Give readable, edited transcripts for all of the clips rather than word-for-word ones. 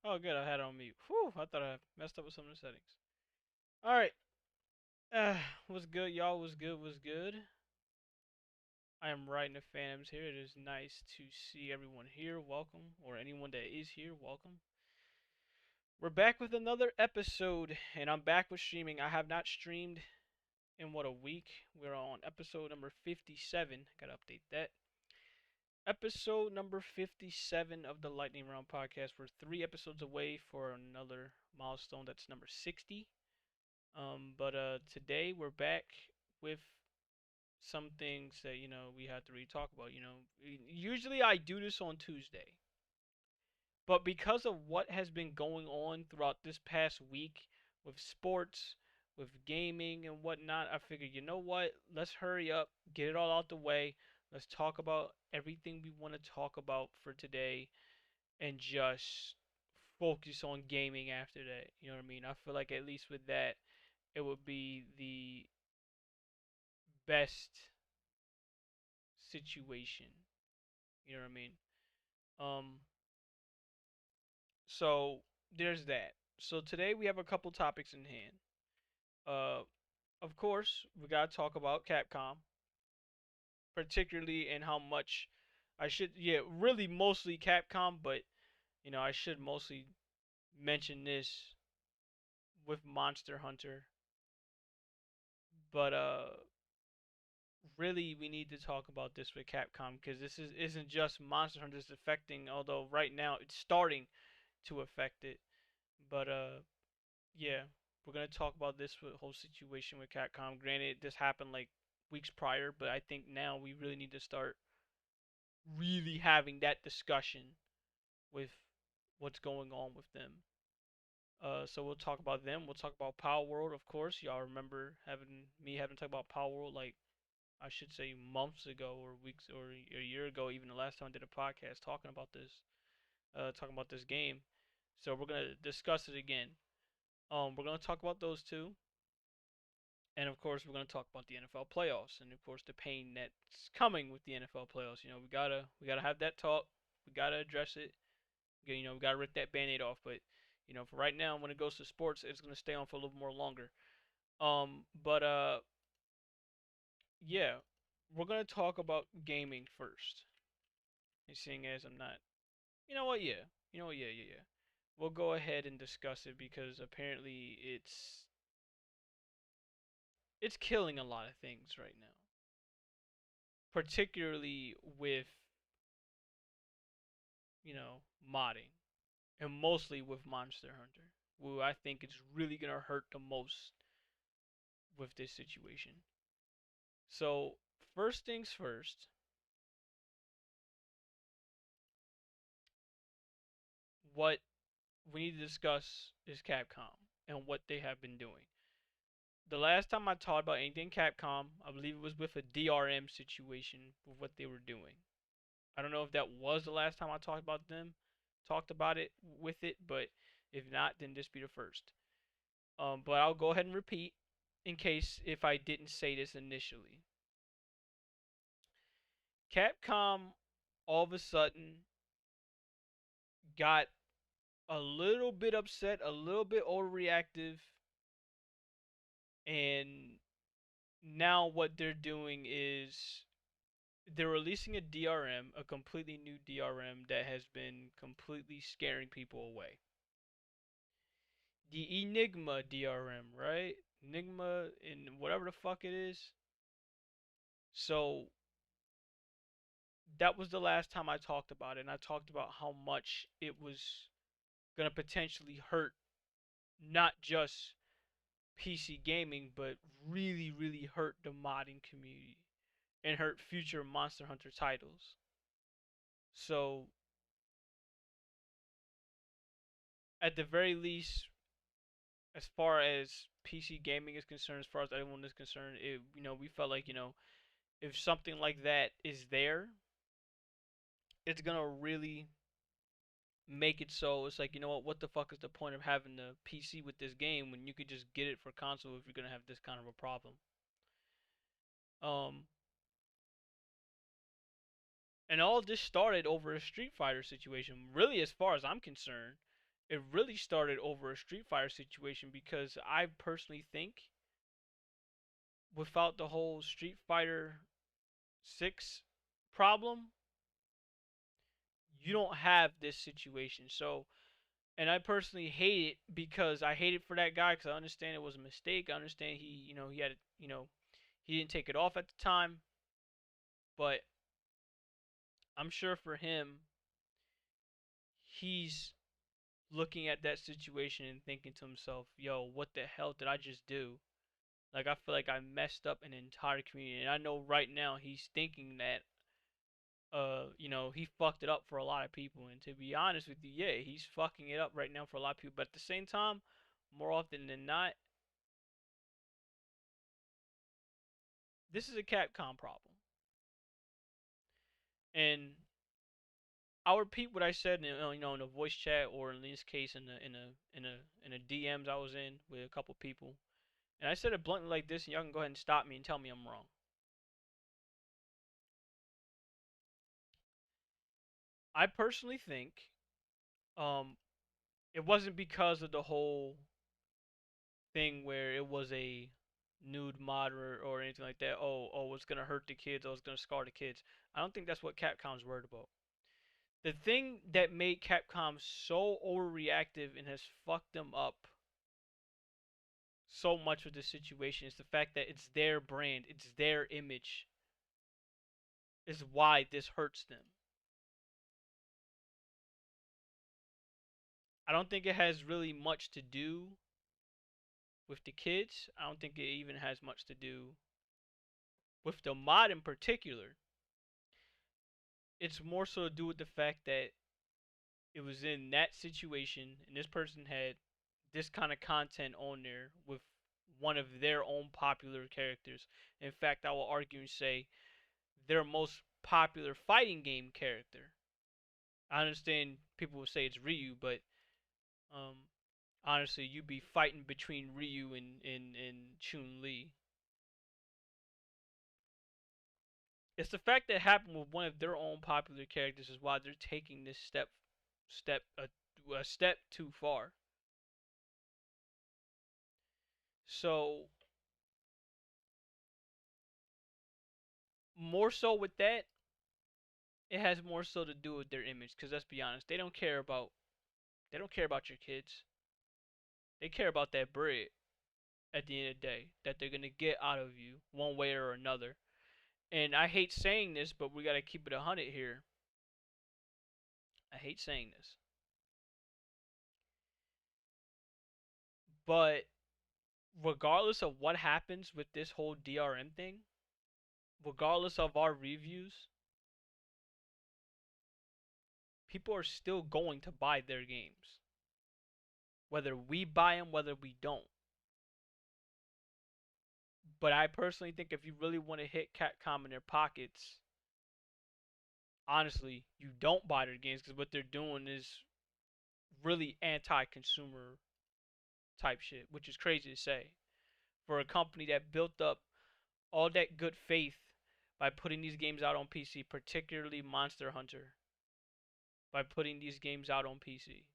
Oh, good. I had it on mute. Whew, I thought I messed up with some of the settings. All right. Uh, what's good, y'all? What's good? What's good? I am riding the Phantoms here. It is nice to see everyone here. Welcome, or anyone that is here. Welcome. We're back with another episode, and I'm back with streaming. I have not streamed in what a week. We're on episode number 57. Gotta update that. Episode number 57 of the Lightning Round podcast. We're 3 episodes away for another milestone. That's number 60. But today we're back with some things that we have to really talk about. Usually I do this on Tuesday, but because of what has been going on throughout this past week with sports, with gaming and whatnot, I figured, you know what? Let's hurry up, get it all out the way. Let's talk about everything we want to talk about for today, and just focus on gaming after that. You know what I mean? I feel like at least with that, it would be the best situation. You know what I mean? Um, so there's that. So today we have a couple topics in hand. Uh, of course, we gotta talk about Capcom, particularly in how much I should, yeah, really mostly Capcom, but I should mostly mention this with Monster Hunter. But really we need to talk about this with Capcom because this isn't just Monster Hunter that's affecting, although right now it's starting to affect it. But yeah, we're gonna talk about this whole situation with Capcom. Granted, this happened like weeks prior, but I think now we really need to start really having that discussion with what's going on with them. So we'll talk about them. We'll talk about Palworld, of course. Y'all remember having talked about Palworld like I should say months ago or weeks or a year ago, even the last time I did a podcast talking about this game. So we're gonna discuss it again. We're gonna talk about those two, and of course we're gonna talk about the NFL playoffs, and of course the pain that's coming with the NFL playoffs. We gotta have that talk. We gotta address it. We gotta rip that band-aid off. But for right now, when it goes to sports, it's gonna stay on for a little more longer. But yeah, we're gonna talk about gaming first. And seeing as I'm not, you know what? Yeah, yeah. We'll go ahead and discuss it because apparently it's killing a lot of things right now, particularly with modding, and mostly with Monster Hunter, who I think is really gonna hurt the most with this situation. So first things first, what we need to discuss is Capcom and what they have been doing. The last time I talked about anything Capcom, I believe it was with a DRM situation with what they were doing. I don't know if that was the last time I talked about it with it, but if not, then this be the first. But I'll go ahead and repeat in case if I didn't say this initially. Capcom all of a sudden got a little bit upset, a little bit overreactive, and now what they're doing is they're releasing a DRM, a completely new DRM that has been completely scaring people away. The Enigma DRM, right? Enigma and whatever the fuck it is. So that was the last time I talked about it, and I talked about how much it was gonna potentially hurt not just PC gaming, but really, really hurt the modding community and hurt future Monster Hunter titles. So at the very least, as far as PC gaming is concerned, as far as everyone is concerned, we felt like if something like that is there, it's gonna really make it so it's like what the fuck is the point of having the PC with this game when you could just get it for console if you're gonna have this kind of a problem. Um, and all this started over a Street Fighter situation. Really, as far as I'm concerned, it really started over a Street Fighter situation because I personally think without the whole Street Fighter 6 problem, you don't have this situation. So, and I personally hate it because I hate it for that guy because I understand it was a mistake. I understand he had, he didn't take it off at the time, but I'm sure for him, he's looking at that situation and thinking to himself, yo, what the hell did I just do? Like, I feel like I messed up an entire community. And I know right now he's thinking that, he fucked it up for a lot of people. And to be honest with you, yeah, he's fucking it up right now for a lot of people. But at the same time, more often than not, this is a Capcom problem. And I'll repeat what I said in the voice chat, or in this case in a DMs I was in with a couple people. And I said it bluntly like this, and y'all can go ahead and stop me and tell me I'm wrong. I personally think um it wasn't because of the whole thing where it was a nude mod or anything like that. Oh, it's gonna hurt the kids. Oh, it's gonna scar the kids. I don't think that's what Capcom's worried about. The thing that made Capcom so overreactive and has fucked them up so much with this situation is the fact that it's their brand, it's their image, is why this hurts them. I don't think it has really much to do with the kids. I don't think it even has much to do with the mod in particular. It's more so to do with the fact that it was in that situation and this person had this kind of content on there with one of their own popular characters. In fact, I will argue and say their most popular fighting game character. I understand people will say it's Ryu, but um, honestly, you'd be fighting between Ryu and Chun Li. It's the fact that it happened with one of their own popular characters is why they're taking this step a step too far. So more so with that, it has more so to do with their image. Because let's be honest, they don't care about your kids. They care about that bread at the end of the day that they're gonna get out of you one way or another. And I hate saying this, but we gotta keep it 100 here. I hate saying this, but regardless of what happens with this whole DRM thing, regardless of our reviews, people are still going to buy their games. Whether we buy them, whether we don't. But I personally think if you really want to hit Capcom in their pockets, honestly, you don't buy their games because what they're doing is really anti-consumer type shit, which is crazy to say for a company that built up all that good faith by putting these games out on PC, particularly Monster Hunter, by putting these games out on PC.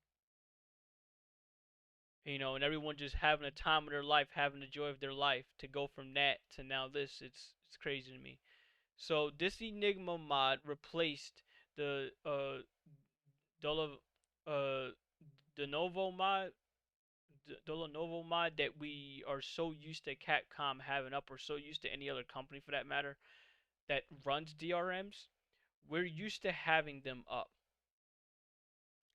And everyone just having a time of their life, having the joy of their life. To go from that to now this, it's crazy to me. So this Enigma mod replaced the Dolo uh the Novo mod, Dolo Novo mod that we are so used to Capcom having up, or so used to any other company for that matter that runs DRMs. We're used to having them up.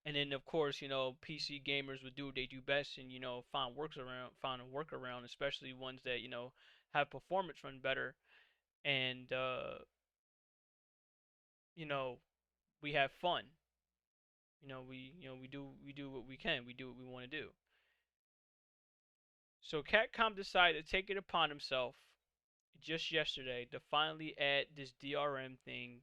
And then of course, PC gamers would do what they do best and find a workaround, especially ones that have performance run better, and you know we have fun. We do what we can. We do what we want to do. So Capcom decided to take it upon himself just yesterday to finally add this DRM thing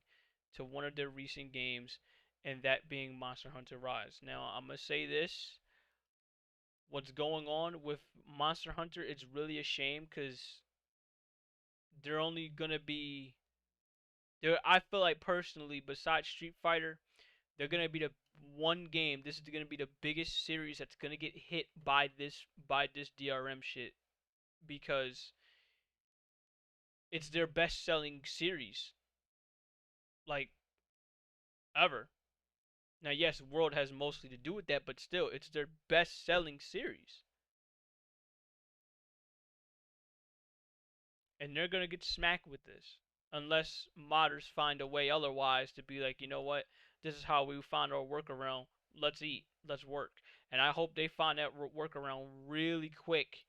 to one of their recent games, and that being Monster Hunter Rise. Now I'm gonna say this: what's going on with Monster Hunter, it's really a shame because they're only gonna be there. I feel like personally, besides Street Fighter, they're gonna be one game. This is gonna be the biggest series that's gonna get hit by this DRM shit because it's their best selling series like ever. Now, yes, World has mostly to do with that, but still, it's their best selling series, and they're gonna get smacked with this unless modders find a way otherwise to be like, you know what, this is how we find our workaround. Let's eat, let's work, and I hope they find that workaround really quick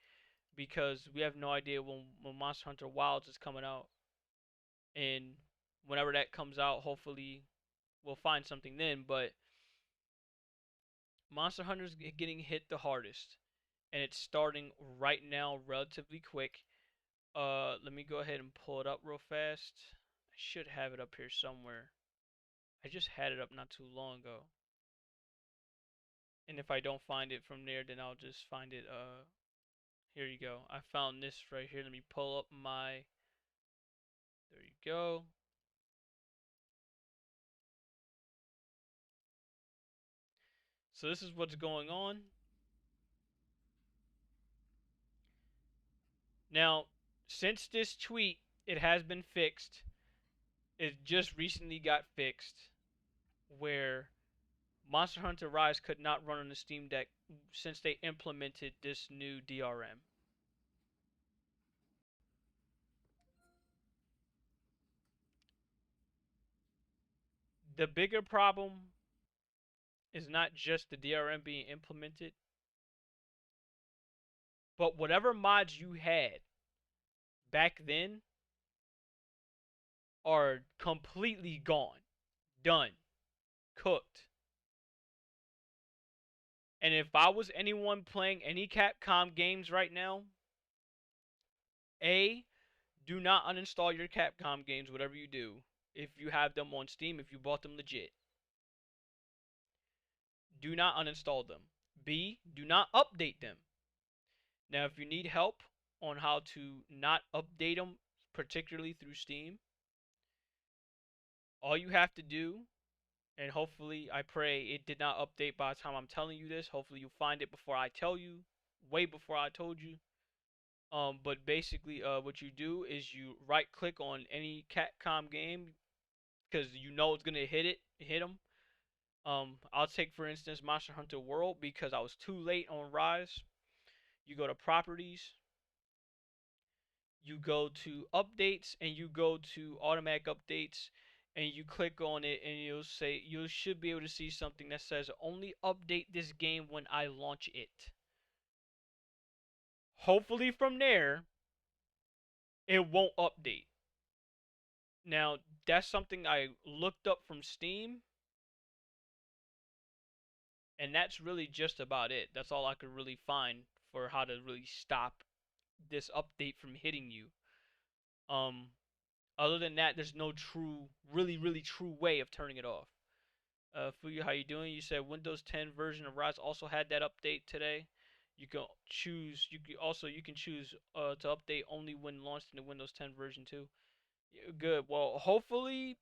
because we have no idea when Monster Hunter Wilds is coming out, and whenever that comes out, hopefully we'll find something then. But Monster Hunter's getting hit the hardest, and it's starting right now, relatively quick. Let me go ahead and pull it up real fast. I should have it up here somewhere. I just had it up not too long ago. And if I don't find it from there, then I'll just find it. Here you go. I found this right here. Let me pull up my. There you go. So this is what's going on. Now, since this tweet, it has been fixed. It just recently got fixed where Monster Hunter Rise could not run on the Steam Deck since they implemented this new DRM. The bigger problem is not just the DRM being implemented, but whatever mods you had back then are completely gone, done, cooked. And if I was anyone playing any Capcom games right now, A, do not uninstall your Capcom games, whatever you do, if you have them on Steam, if you bought them legit. Do not uninstall them. B, do not update them. Now, if you need help on how to not update them, particularly through Steam, all you have to do, and hopefully I pray it did not update by the time I'm telling you this. Hopefully you find it before I tell you, way before I told you. But basically, what you do is you right click on any Capcom game because you know it's gonna hit them. I'll take for instance Monster Hunter World because I was too late on Rise. You go to properties, you go to updates, and you go to automatic updates, and you click on it, and you should be able to see something that says only update this game when I launch it. Hopefully from there it won't update. Now that's something I looked up from Steam, and that's really just about it. That's all I could really find for how to really stop this update from hitting you. Um, Other than that, there's no true, really true way of turning it off. Fuyu, how you doing? You said Windows 10 version of Rise also had that update today. You can choose. You can choose to update only when launched in the Windows 10 version too. Yeah, good. Well, hopefully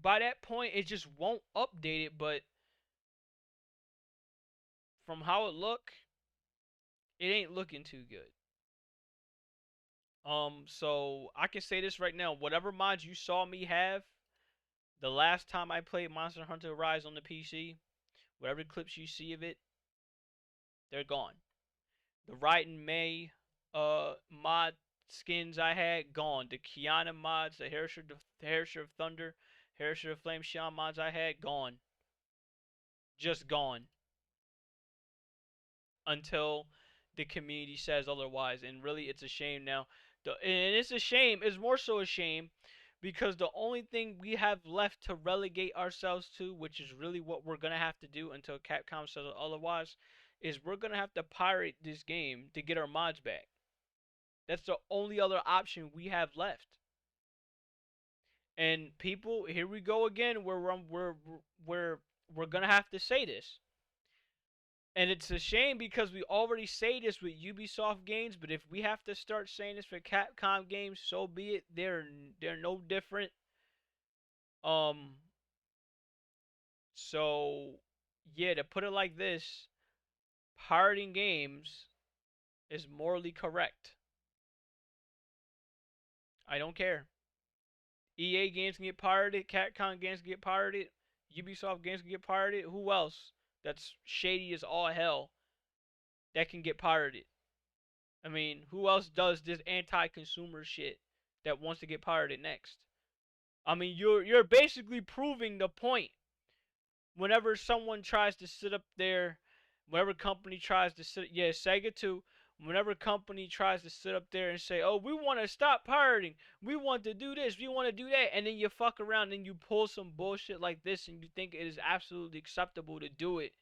by that point it just won't update it. But from how it look, it ain't looking too good. So I can say this right now. Whatever mods you saw me have the last time I played Monster Hunter Rise on the PC, whatever clips you see of it, they're gone. The Raiden May mod skins I had, gone. The Kiana mods, the Herrscher of Thunder, Herrscher of Flame Xian mods I had, gone. Just gone. Until the community says otherwise. And really, it's a shame now. And it's a shame. It's more so a shame because the only thing we have left to relegate ourselves to, which is really what we're going to have to do until Capcom says otherwise, is we're going to have to pirate this game to get our mods back. That's the only other option we have left. And people, here we go again. We're gonna have to say this, and it's a shame because we already say this with Ubisoft games. But if we have to start saying this for Capcom games, so be it. They're no different. Um. So yeah, to put it like this, pirating games is morally correct. I don't care. EA games can get pirated, Capcom games can get pirated, Ubisoft games can get pirated. Who else that's shady as all hell that can get pirated? I mean, who else does this anti-consumer shit that wants to get pirated next? I mean, you're basically proving the point. Whenever someone tries to sit up there, whenever company tries to sit, yeah, Sega too. Whenever company tries to sit up there and say, "Oh, we want to stop pirating, we want to do this, we want to do that," and then you fuck around and you pull some bullshit like this, and you think it is absolutely acceptable to do it,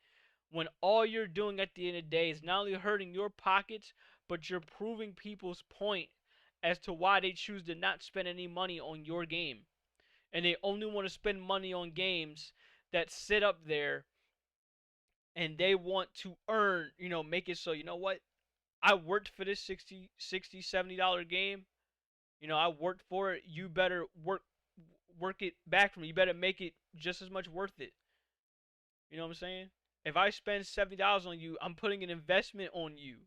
when all you're doing at the end of the day is not only hurting your pockets, but you're proving people's point as to why they choose to not spend any money on your game, and they only want to spend money on games that sit up there and they want to earn, make it so, you know what? I worked for this 60, $70 game. I worked for it. You better work it back from me. You better make it just as much worth it. You know what I'm saying? If I spend $70 on you, I'm putting an investment on you.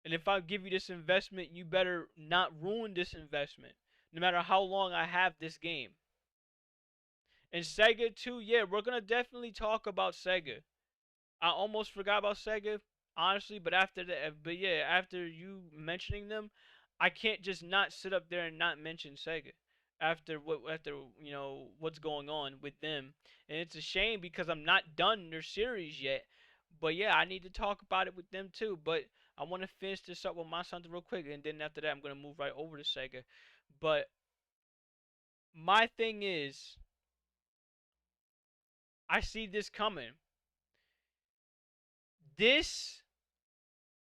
And if I give you this investment, you better not ruin this investment, no matter how long I have this game. And Sega too, yeah, we're gonna definitely talk about Sega. I almost forgot about Sega, honestly, but yeah, after you mentioning them, I can't just not sit up there and not mention Sega after what's going on with them, and it's a shame because I'm not done their series yet. But yeah, I need to talk about it with them too. But I want to finish this up with Monster Hunter real quick, and then after that, I'm gonna move right over to Sega. But my thing is, I see this coming. This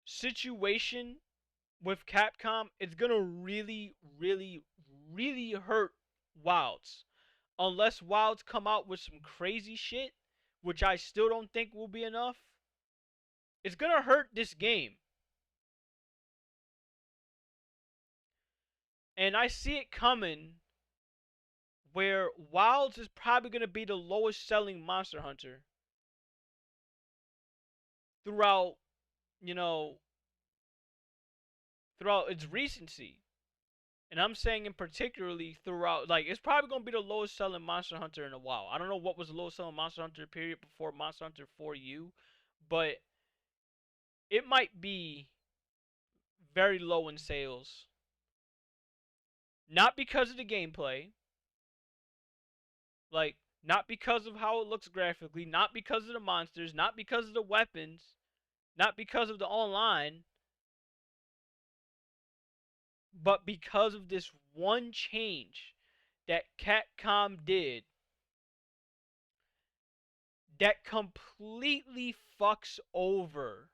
situation with Capcom, it's gonna really, really, really hurt Wilds. Unless Wilds come out with some crazy shit, which I still don't think will be enough, it's gonna hurt this game. And I see it coming where Wilds is probably gonna be the lowest selling Monster Hunter throughout, you know, throughout its recency. And I'm saying in particularly throughout, like, it's probably gonna be the lowest selling Monster Hunter in a while. I don't know what was the lowest selling Monster Hunter period before Monster Hunter 4U, but it might be very low in sales. Not because of the gameplay, like, not because of how it looks graphically, not because of the monsters, not because of the weapons, not because of the online, but because of this one change that Capcom did that completely fucks over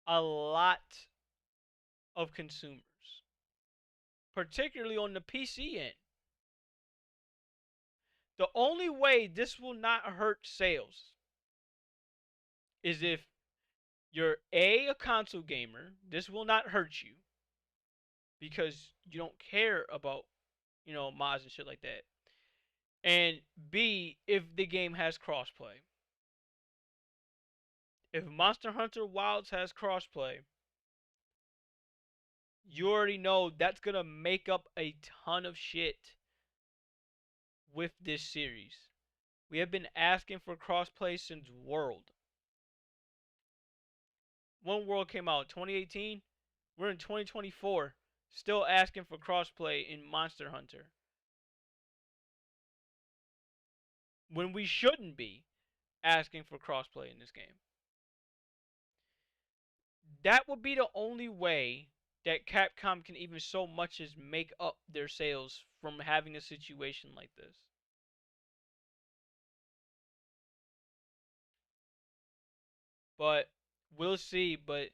a lot of consumers, particularly on the PC end. The only way this will not hurt sales is if you're a console gamer. This will not hurt you because you don't care about, mods and shit like that. And B, if the game has crossplay. If Monster Hunter Wilds has crossplay, you already know that's gonna make up a ton of shit with this series. We have been asking for crossplay since World. When World came out, 2018, we're in 2024, still asking for crossplay in Monster Hunter. When we shouldn't be asking for crossplay in this game. That would be the only way that Capcom can even so much as make up their sales from having a situation like this. But we'll see. But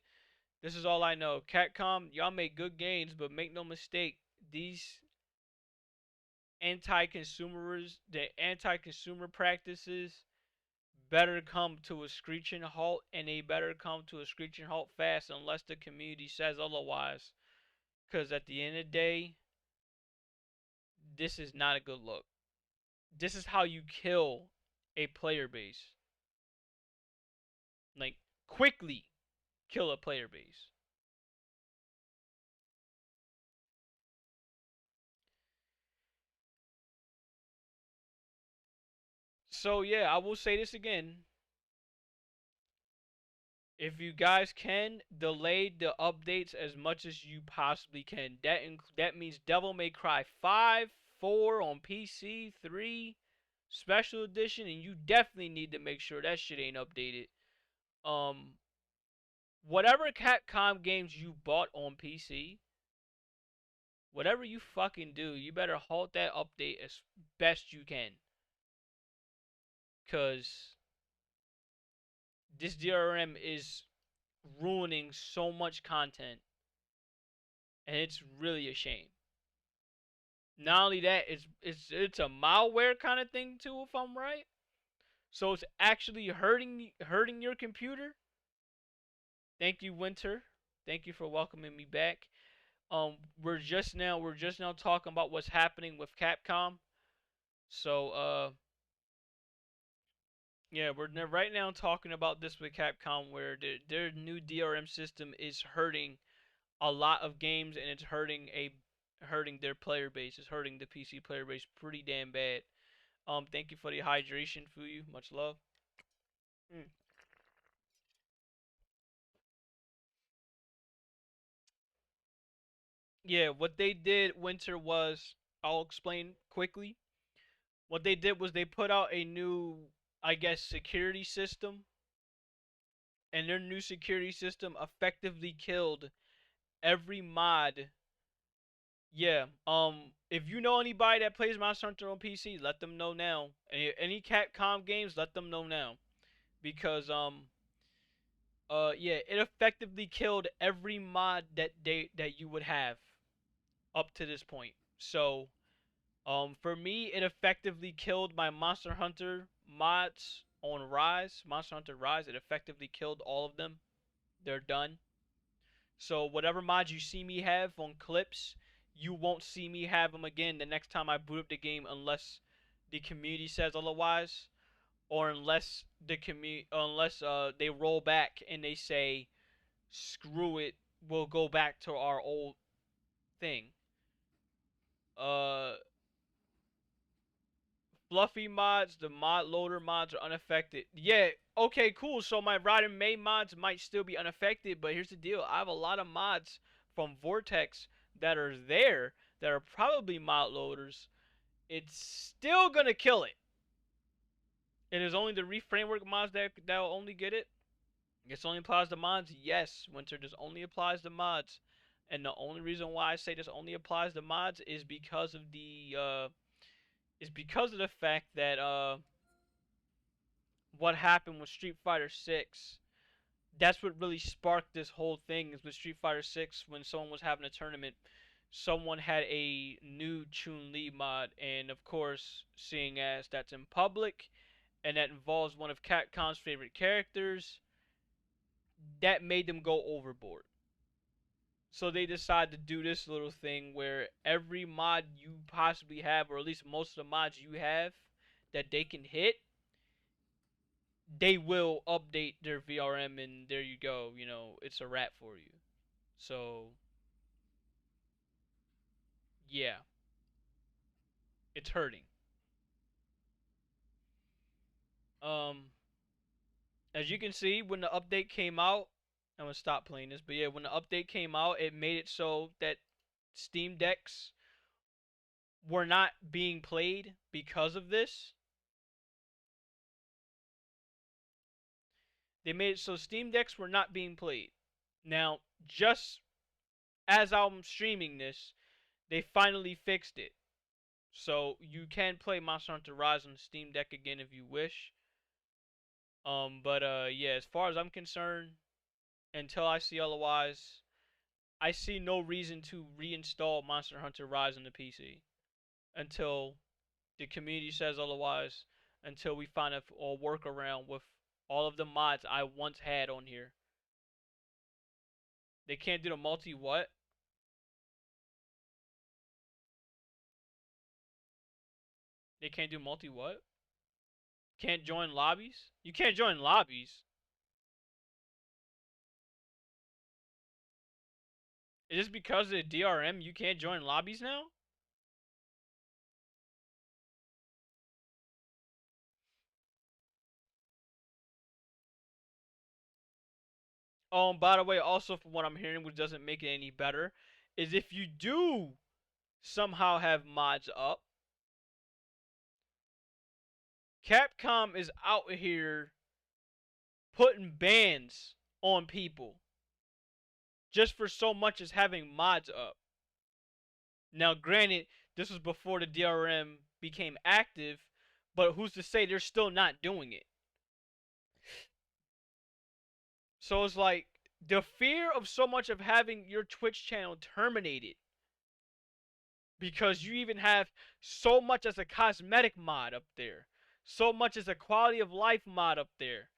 this is all I know. Capcom, y'all make good games, but make no mistake, these anti-consumer practices better come to a screeching halt, and they better come to a screeching halt fast unless the community says otherwise. Because at the end of the day, this is not a good look. This is how you kill a player base. Like, quickly kill a player base. So yeah, I will say this again. If you guys can delay the updates as much as you possibly can, that means Devil May Cry 5, 4 on PC, 3 special edition, and you definitely need to make sure that shit ain't updated. Um, whatever Capcom games you bought on PC, whatever you fucking do, you better halt that update as best you can, cause this DRM is ruining so much content, and it's really a shame. Not only that, it's a malware kind of thing too, if I'm right. So it's actually hurting your computer. Thank you, Winter. Thank you for welcoming me back. We're just now talking about what's happening with Capcom. So yeah, we're right now talking about this with Capcom, where their new DRM system is hurting a lot of games, and it's hurting their player base. It's hurting the PC player base pretty damn bad. Thank you for the hydration, Fuyu. Much love. Mm. Yeah, what they did, Winter, was I'll explain quickly. What they did was they put out a new, I guess, security system, and their new security system effectively killed every mod. Yeah. If you know anybody that plays Monster Hunter on PC, let them know now. Any Capcom games, let them know now, because yeah, it effectively killed every mod that you would have up to this point. So for me, it effectively killed my Monster Hunter mods on Rise. Monster Hunter Rise, it effectively killed all of them. They're done. So whatever mods you see me have on clips, you won't see me have them again the next time I boot up the game, unless the community says otherwise, or unless they roll back and they say screw it, we'll go back to our old thing. Uh, Fluffy mods, the mod loader mods are unaffected. Yeah, okay, cool. So my Rod and May mods might still be unaffected, but here's the deal. I have a lot of mods from Vortex that are there that are probably mod loaders. It's still gonna kill it. It is only the reframework mods that'll only get it. This only applies to mods. Yes, Winter. This only applies to mods, and the only reason why I say this only applies to mods is because of the fact that what happened with Street Fighter 6. That's what really sparked this whole thing, is with Street Fighter 6. When someone was having a tournament, someone had a new Chun-Li mod, and of course, seeing as that's in public and that involves one of Capcom's favorite characters, that made them go overboard. So they decided to do this little thing where every mod you possibly have, or at least most of the mods you have that they can hit, they will update their VRM, and there you go. It's a wrap for you. So yeah, it's hurting. Um, as you can see, when the update came out, I'm gonna stop playing this. But yeah, when the update came out, it made it so that Steam decks were not being played because of this. They made it so Steam decks were not being played. Now, just as I'm streaming this, they finally fixed it. So you can play Monster Hunter Rise on the Steam Deck again if you wish. But yeah, as far as I'm concerned, until I see otherwise, I see no reason to reinstall Monster Hunter Rise on the PC until the community says otherwise. Until we find a workaround with all of the mods I once had on here. They can't do the multi what? They can't do multi what? Can't join lobbies? You can't join lobbies. Is this because of the DRM you can't join lobbies now? By the way, also from what I'm hearing, which doesn't make it any better, is if you do somehow have mods up, Capcom is out here putting bans on people just for so much as having mods up. Now, granted, this was before the DRM became active, but who's to say they're still not doing it? So it's like the fear of so much of having your Twitch channel terminated because you even have so much as a cosmetic mod up there, so much as a quality of life mod up there.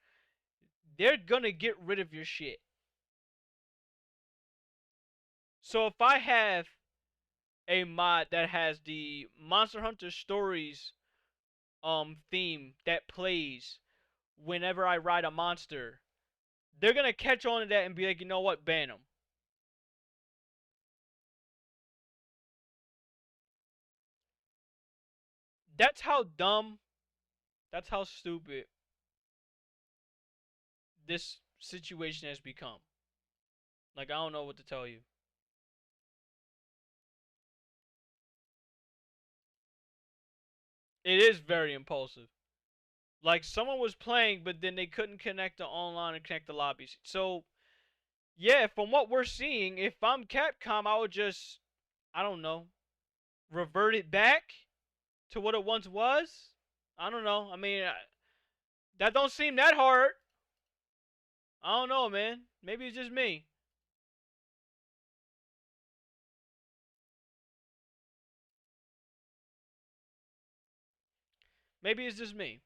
They're gonna get rid of your shit. So if I have a mod that has the Monster Hunter Stories theme that plays whenever I ride a monster, they're gonna catch on to that and be like, you know what, ban them. That's how dumb, that's how stupid this situation has become. Like, I don't know what to tell you. It is very impulsive. Like, someone was playing, but then they couldn't connect to online and connect the lobbies. So, yeah, from what we're seeing, if I'm Capcom, I would just, I don't know, revert it back to what it once was. I don't know. I mean, that don't seem that hard. I don't know, man. Maybe it's just me. Maybe it's just me.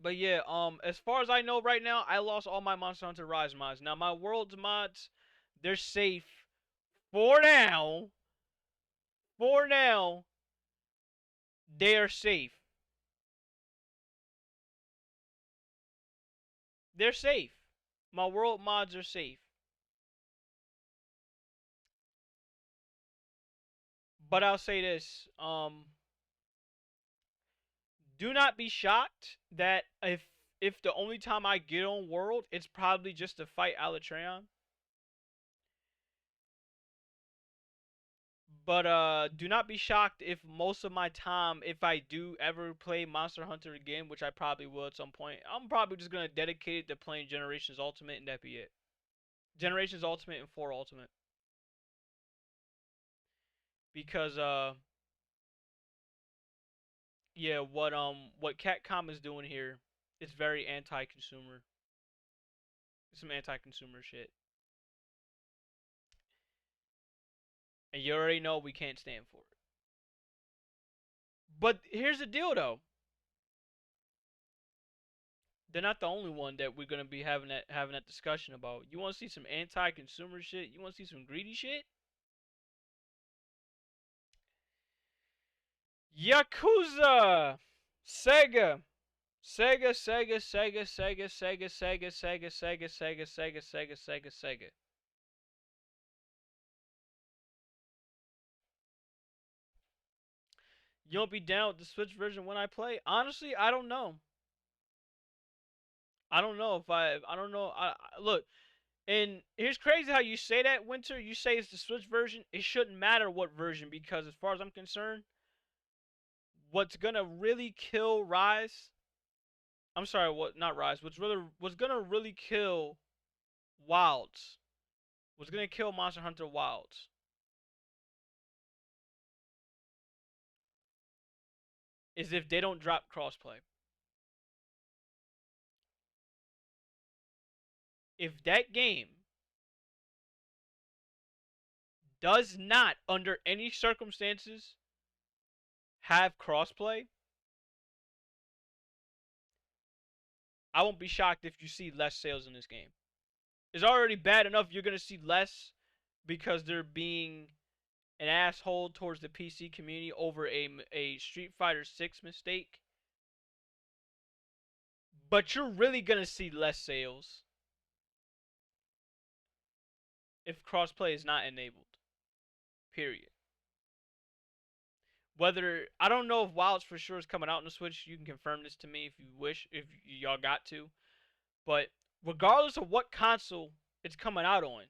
But yeah, as far as I know right now, I lost all my Monster Hunter Rise mods. Now my Worlds mods, they're safe for now. For now, they are safe. They're safe. My world mods are safe. But I'll say this, do not be shocked that if the only time I get on World, it's probably just to fight Alatreon. But do not be shocked if most of my time, if I do ever play Monster Hunter again, which I probably will at some point, I'm probably just gonna dedicate it to playing Generations Ultimate and that be it. Generations Ultimate and 4 Ultimate. Because yeah, what Capcom is doing here is very anti-consumer. It's some anti-consumer shit. And you already know we can't stand for it. But here's the deal though. They're not the only one that we're gonna be having that discussion about. You wanna see some anti-consumer shit? You wanna see some greedy shit? Yakuza! Sega! Sega, Sega, Sega, Sega, Sega, Sega, Sega, Sega, Sega, Sega, Sega, Sega, Sega. You won't be down with the Switch version when I play? Honestly, I don't know. I don't know if I don't know. Look, and here's crazy how you say that, Winter. You say it's the Switch version. It shouldn't matter what version because as far as I'm concerned, what's gonna really kill Rise? I'm sorry, what? Not Rise. What's gonna really kill Wilds? What's gonna kill Monster Hunter Wilds? Is if they don't drop crossplay. If that game does not, under any circumstances, have crossplay, I won't be shocked if you see less sales in this game. It's already bad enough you're gonna see less because they're being an asshole towards the PC community over a Street Fighter 6 mistake, but you're really gonna see less sales if crossplay is not enabled. Period. Whether I don't know if Wilds for sure is coming out on the Switch. You can confirm this to me if you wish, if y'all got to. But regardless of what console it's coming out on,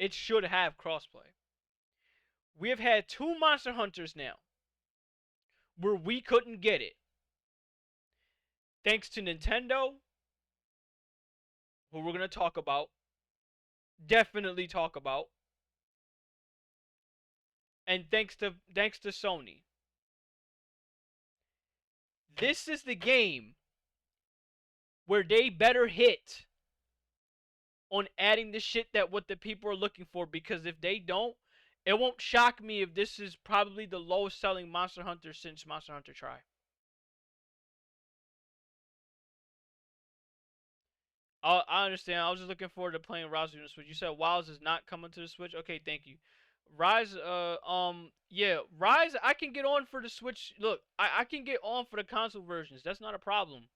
it should have crossplay. We have had two Monster Hunters now where we couldn't get it. Thanks to Nintendo, who we're going to talk about, definitely talk about, and thanks to Sony. This is the game where they better hit on adding the shit that what the people are looking for, because if they don't, it won't shock me if this is probably the lowest selling Monster Hunter since Monster Hunter Tri. I understand. I was just looking forward to playing Rise on the Switch. You said Wilds is not coming to the Switch. Okay, thank you. Rise, yeah, Rise. I can get on for the Switch. Look, I can get on for the console versions. That's not a problem.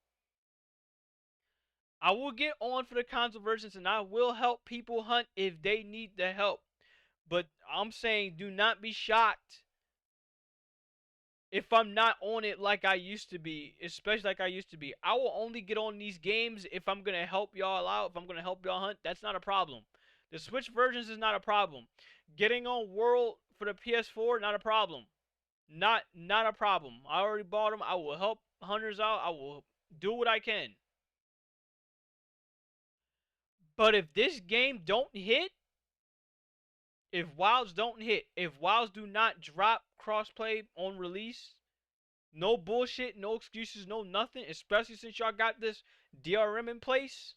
I will get on for the console versions, and I will help people hunt if they need the help. But I'm saying, do not be shocked if I'm not on it like I used to be, especially like I used to be. I will only get on these games if I'm gonna help y'all out, if I'm gonna help y'all hunt. That's not a problem. The Switch versions is not a problem. Getting on World for the PS4, not a problem. Not a problem. I already bought them. I will help hunters out. I will do what I can. But if this game don't hit, if Wilds don't hit, if Wilds do not drop crossplay on release, no bullshit, no excuses, no nothing, especially since y'all got this DRM in place.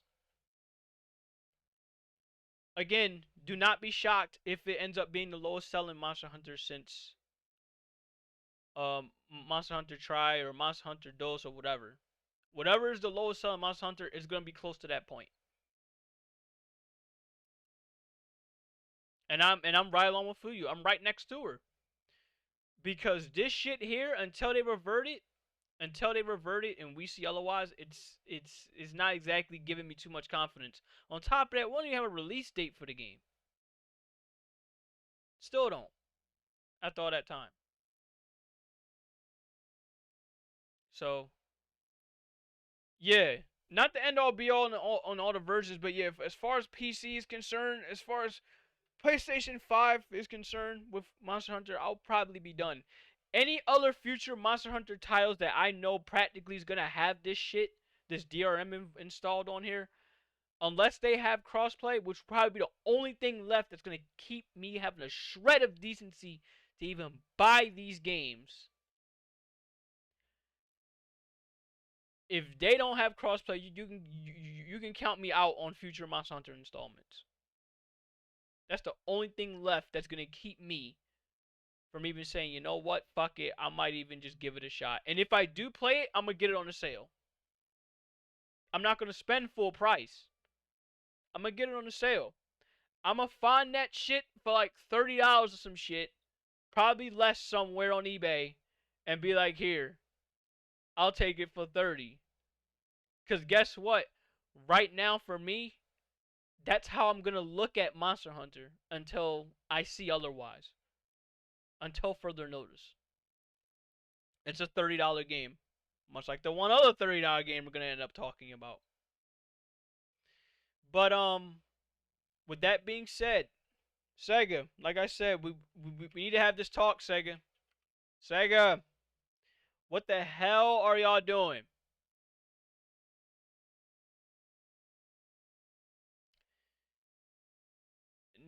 Again, do not be shocked if it ends up being the lowest selling Monster Hunter since Monster Hunter Tri or Monster Hunter Dos or whatever. Whatever is the lowest selling Monster Hunter is going to be close to that point. And I'm right along with you. I'm right next to her. Because this shit here, until they revert it and we see otherwise, it's not exactly giving me too much confidence. On top of that, we don't even have a release date for the game. Still don't. After all that time. So yeah, not the end all be all on all the versions, but yeah, as far as PC is concerned, as far as PlayStation 5 is concerned with Monster Hunter, I'll probably be done. Any other future Monster Hunter titles that I know practically is gonna have this shit, this DRM installed on here, unless they have crossplay, which will probably be the only thing left that's gonna keep me having a shred of decency to even buy these games. If they don't have crossplay, you can count me out on future Monster Hunter installments. That's the only thing left that's gonna keep me from even saying, you know what, fuck it, I might even just give it a shot. And if I do play it, I'm gonna get it on a sale. I'm not gonna spend full price. I'm gonna get it on a sale. I'm gonna find that shit for like $30 or some shit, probably less somewhere on eBay, and be like, here, I'll take it for 30. Cause guess what? Right now for me, that's how I'm gonna look at Monster Hunter until I see otherwise. Until further notice. It's a $30 game. Much like the one other $30 game we're gonna end up talking about. But with that being said, Sega, like I said, we need to have this talk, Sega. Sega, what the hell are y'all doing?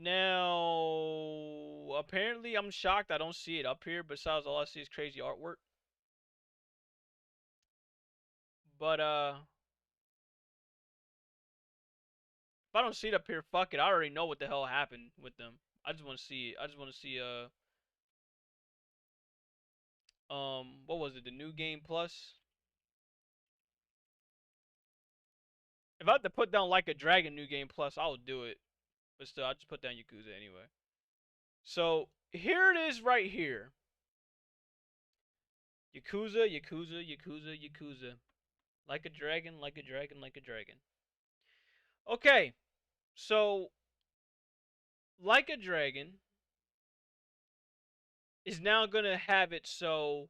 Now, apparently, I'm shocked I don't see it up here. Besides, all I see is crazy artwork. But if I don't see it up here, fuck it. I already know what the hell happened with them. I just want to see. I just want to see. What was it? The new game plus. If I had to put down like a dragon new game plus, I would do it. But still, I just put down Yakuza anyway. So here it is right here. Yakuza, Yakuza, Yakuza, Yakuza. Like a dragon, like a dragon, like a dragon. Okay, so like a dragon is now gonna have it so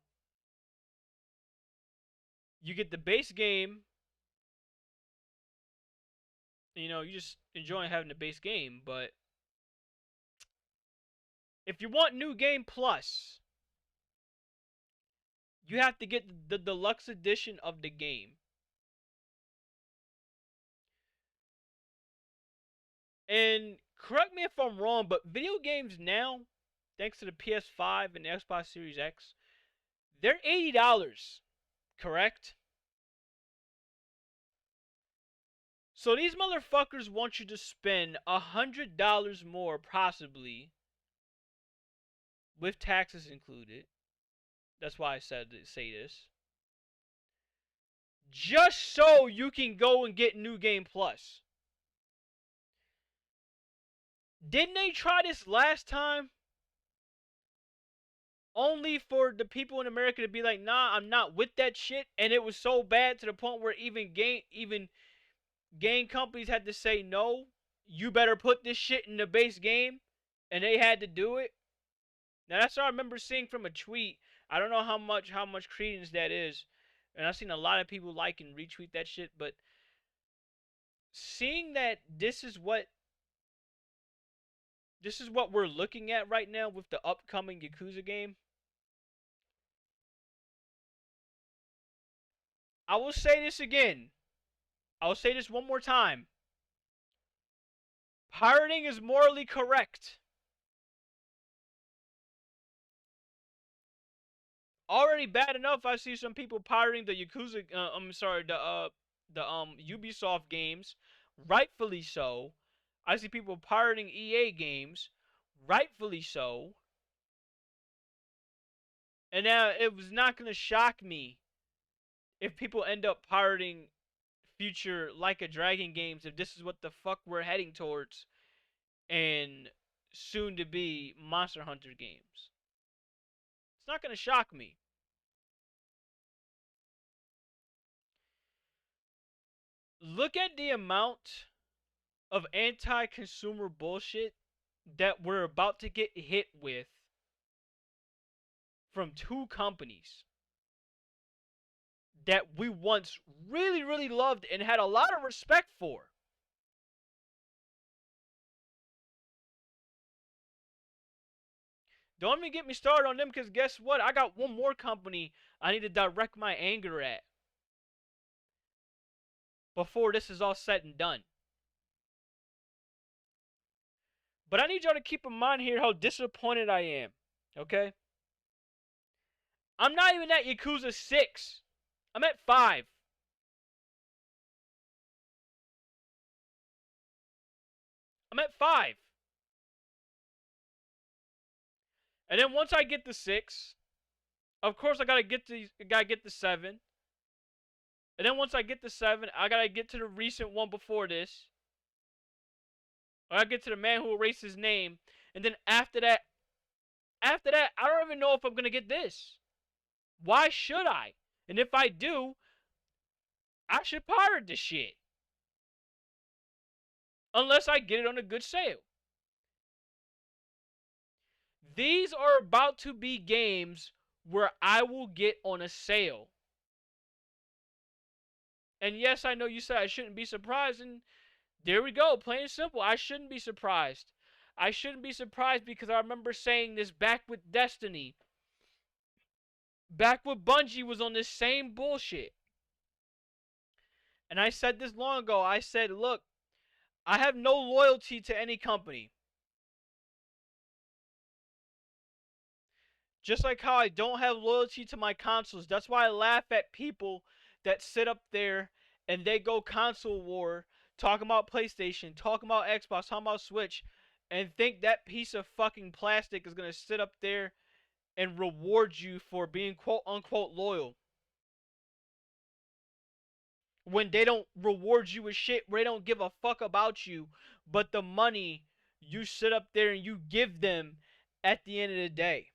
you get the base game. You know, you just enjoying having the base game, but if you want New Game Plus, you have to get the deluxe edition of the game. And correct me if I'm wrong, but video games now, thanks to the PS5 and the Xbox Series X, they're $80, correct? So these motherfuckers want you to spend $100 more, possibly, with taxes included. That's why I said to say this. Just so you can go and get New Game Plus. Didn't they try this last time? Only for the people in America to be like, nah, I'm not with that shit. And it was so bad to the point where even game companies had to say, no, you better put this shit in the base game. And they had to do it. Now that's what I remember seeing from a tweet. I don't know how much credence that is. And I've seen a lot of people like and retweet that shit, but seeing that this is what we're looking at right now with the upcoming Yakuza game. I will say this again. I will say this one more time. Pirating is morally correct. Already bad enough I see some people pirating the Yakuza the Ubisoft games, rightfully so. I see people pirating EA games, rightfully so. And now it was not going to shock me if people end up pirating future Like a Dragon games if this is what the fuck we're heading towards, and soon to be Monster Hunter games. It's not going to shock me. Look at the amount of anti-consumer bullshit that we're about to get hit with from two companies that we once really, really loved and had a lot of respect for. Don't even get me started on them, because guess what? I got one more company I need to direct my anger at before this is all said and done. But I need y'all to keep in mind here how disappointed I am, okay? I'm not even at Yakuza 6. I'm at 5. I'm at 5. And then once I get to 6, of course I gotta get to 7. And then once I get to 7, I gotta get to the recent one before this. I gotta get to the man who erased his name. And then after that, I don't even know if I'm gonna get this. Why should I? And if I do, I should pirate this shit. Unless I get it on a good sale. These are about to be games where I will get on a sale. And yes, I know you said I shouldn't be surprised, and there we go, plain and simple. I shouldn't be surprised. I shouldn't be surprised because I remember saying this back with Destiny. Back when Bungie was on this same bullshit. And I said this long ago. I said, look, I have no loyalty to any company. Just like how I don't have loyalty to my consoles. That's why I laugh at people that sit up there and they go console war, talking about PlayStation, talking about Xbox, talking about Switch, and think that piece of fucking plastic is going to sit up there and reward you for being quote unquote loyal. When they don't reward you with shit, where they don't give a fuck about you, but the money you sit up there and you give them at the end of the day.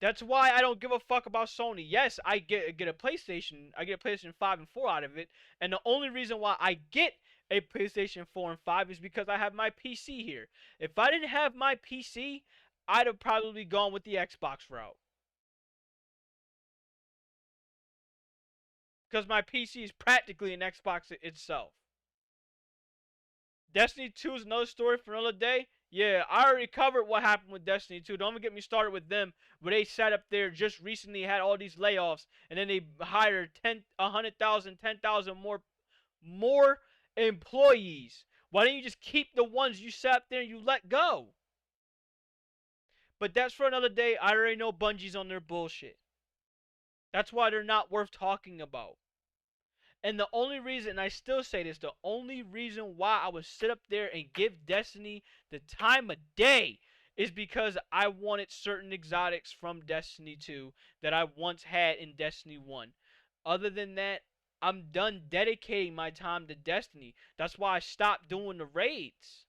That's why I don't give a fuck about Sony. Yes, I get a PlayStation. I get a PlayStation 5 and 4 out of it. And the only reason why I get a PlayStation 4 and 5 is because I have my PC here. If I didn't have my PC, I'd have probably gone with the Xbox route. Because my PC is practically an Xbox itself. Destiny 2 is another story for another day. Yeah, I already covered what happened with Destiny 2. Don't even get me started with them, where they sat up there just recently had all these layoffs, and then they hired 100,000, 10,000 more employees. Why didn't you just keep the ones you sat up there and you let go? But that's for another day. I already know Bungie's on their bullshit. That's why they're not worth talking about. And the only reason, and I still say this, the only reason why I would sit up there and give Destiny the time of day is because I wanted certain exotics from Destiny 2 that I once had in Destiny 1. Other than that, I'm done dedicating my time to Destiny. That's why I stopped doing the raids.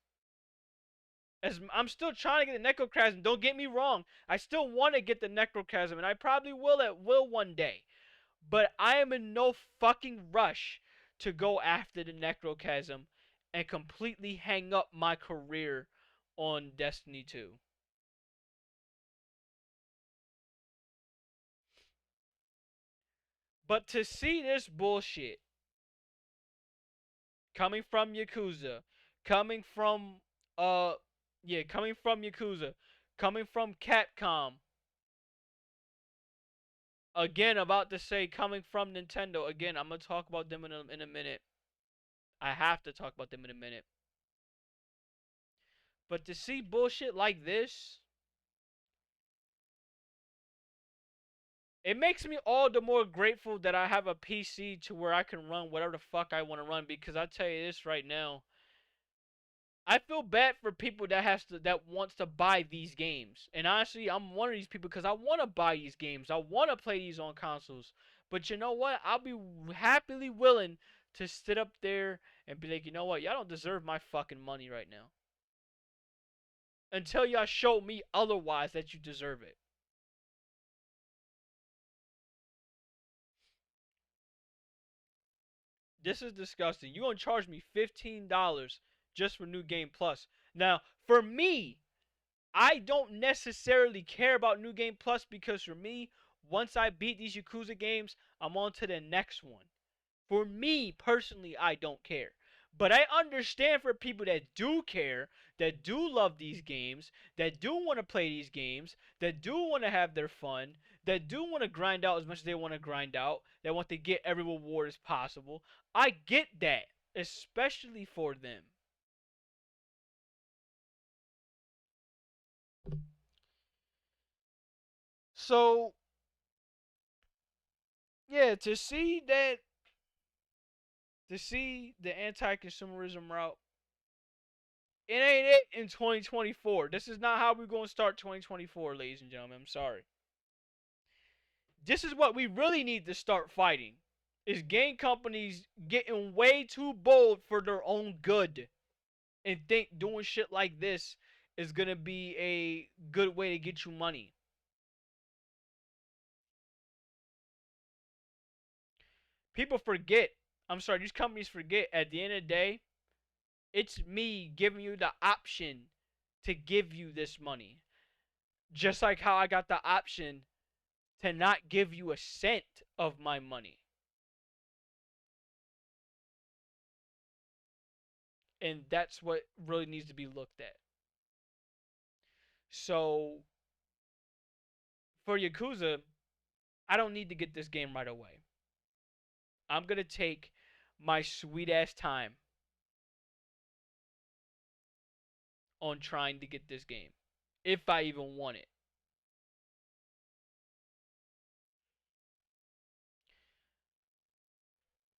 As I'm still trying to get the Necrochasm, don't get me wrong. I still want to get the Necrochasm, and I probably will one day. But I am in no fucking rush to go after the Necrochasm and completely hang up my career on Destiny 2. But to see this bullshit coming from Yakuza, coming from coming from Yakuza, coming from Capcom, again about to say coming from Nintendo, again I'm going to talk about them in a minute. I have to talk about them in a minute. But to see bullshit like this, it makes me all the more grateful that I have a PC to where I can run whatever the fuck I want to run. Because I tell you this right now, I feel bad for people that wants to buy these games. And honestly, I'm one of these people because I want to buy these games. I want to play these on consoles. But you know what? I'll be happily willing to sit up there and be like, you know what? Y'all don't deserve my fucking money right now. Until y'all show me otherwise that you deserve it. This is disgusting. You gonna charge me $15 just for New Game Plus? Now, for me, I don't necessarily care about New Game Plus because for me, once I beat these Yakuza games, I'm on to the next one. For me personally, I don't care. But I understand for people that do care, that do love these games, that do want to play these games, that do want to have their fun, that do want to grind out as much as they want to grind out, that want to get every reward as possible. I get that, especially for them. So, yeah, to see the anti-consumerism route, it ain't it in 2024. This is not how we're going to start 2024, ladies and gentlemen. I'm sorry. This is what we really need to start fighting. Is game companies getting way too bold for their own good and think doing shit like this is going to be a good way to get you money. People forget, I'm sorry, these companies forget at the end of the day, it's me giving you the option to give you this money. Just like how I got the option to not give you a cent of my money. And that's what really needs to be looked at. So, for Yakuza, I don't need to get this game right away. I'm going to take my sweet ass time on trying to get this game. If I even want it.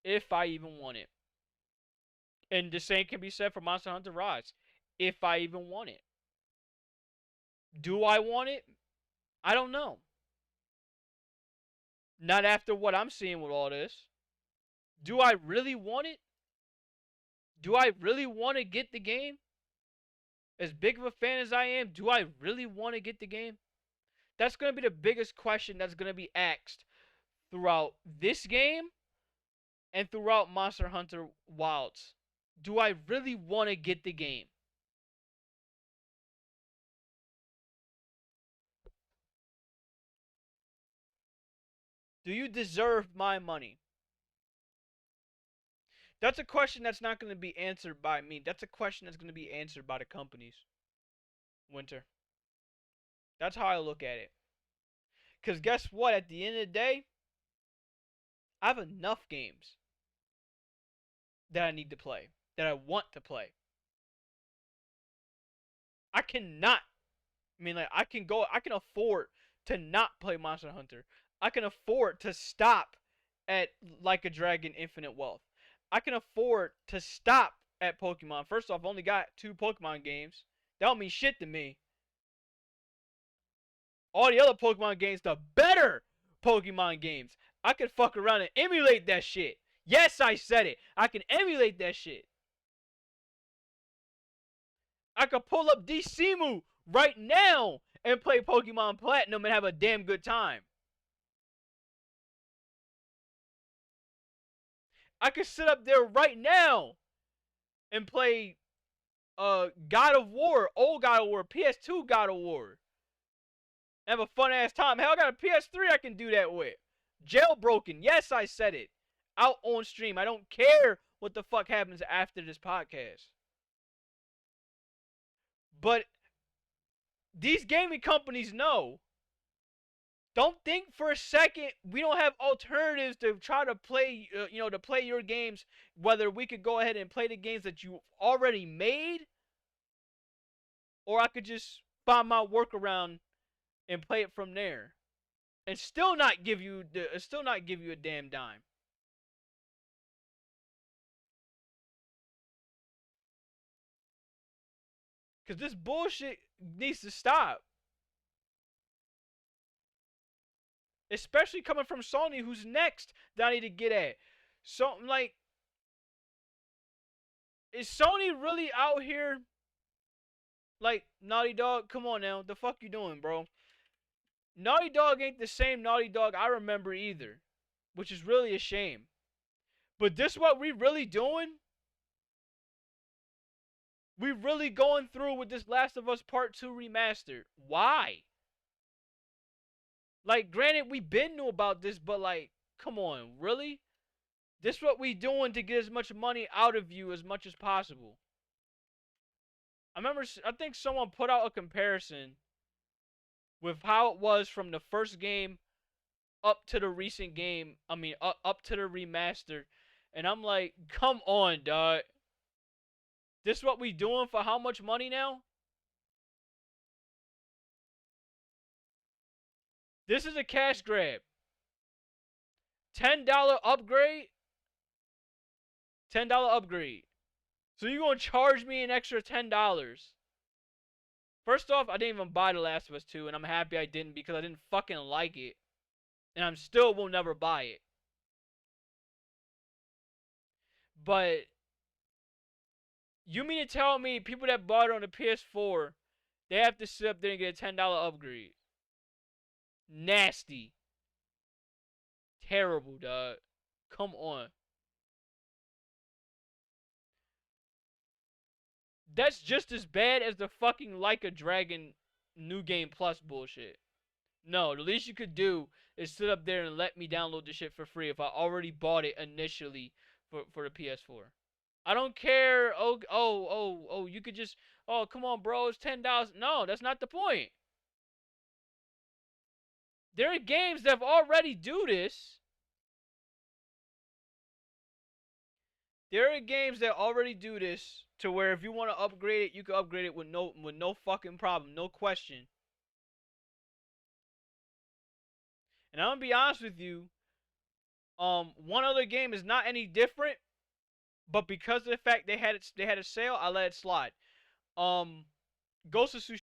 If I even want it. And the same can be said for Monster Hunter Rise. If I even want it. Do I want it? I don't know. Not after what I'm seeing with all this. Do I really want it? Do I really want to get the game? As big of a fan as I am, do I really want to get the game? That's going to be the biggest question that's going to be asked throughout this game and throughout Monster Hunter Wilds. Do I really want to get the game? Do you deserve my money? That's a question that's not going to be answered by me. That's a question that's going to be answered by the companies. Winter. That's how I look at it. Because guess what? At the end of the day, I have enough games that I need to play, that I want to play. I cannot. I mean, like, I can afford to not play Monster Hunter. I can afford to stop at Like a Dragon Infinite Wealth. I can afford to stop at Pokemon. First off, I only got 2 Pokemon games. That don't mean shit to me. All the other Pokemon games, the better Pokemon games. I could fuck around and emulate that shit. Yes, I said it. I can emulate that shit. I could pull up DCmu right now and play Pokemon Platinum and have a damn good time. I could sit up there right now and play God of War, old God of War, PS2 God of War. Have a fun ass time. Hell, I got a PS3 I can do that with. Jailbroken. Yes, I said it. Out on stream. I don't care what the fuck happens after this podcast. But these gaming companies know. Don't think for a second we don't have alternatives to try to play, to play your games. Whether we could go ahead and play the games that you already made, or I could just find my workaround and play it from there, and still not give you a damn dime. Cause this bullshit needs to stop. Especially coming from Sony, who's next that I need to get at. So, like, is Sony really out here? Like, Naughty Dog, come on now. The fuck you doing, bro? Naughty Dog ain't the same Naughty Dog I remember either. Which is really a shame. But this what we really doing? We really going through with this Last of Us Part 2 remastered. Why? Like, granted, we been knew about this, but like, come on, really? This what we doing to get as much money out of you as much as possible. I think someone put out a comparison with how it was from the first game up to the recent game. I mean, up to the remaster. And I'm like, come on, dog. This what we doing for how much money now? This is a cash grab. $10 upgrade? $10 upgrade. So you gonna charge me an extra $10? First off, I didn't even buy The Last of Us 2, and I'm happy I didn't because I didn't fucking like it. And I still will never buy it. But you mean to tell me people that bought it on the PS4, they have to sit up there and get a $10 upgrade? Nasty. Terrible, dog. Come on. That's just as bad as the fucking Like a Dragon New Game Plus bullshit. No, the least you could do is sit up there and let me download the shit for free if I already bought it initially for the PS4. I don't care. Oh, you could just, oh, come on, bro, it's $10. No, that's not the point. There are games that already do this. There are games that already do this to where if you want to upgrade it, you can upgrade it with no fucking problem, no question. And I'm gonna be honest with you, one other game is not any different, but because of the fact they had a sale, I let it slide. Ghost of Tsushima.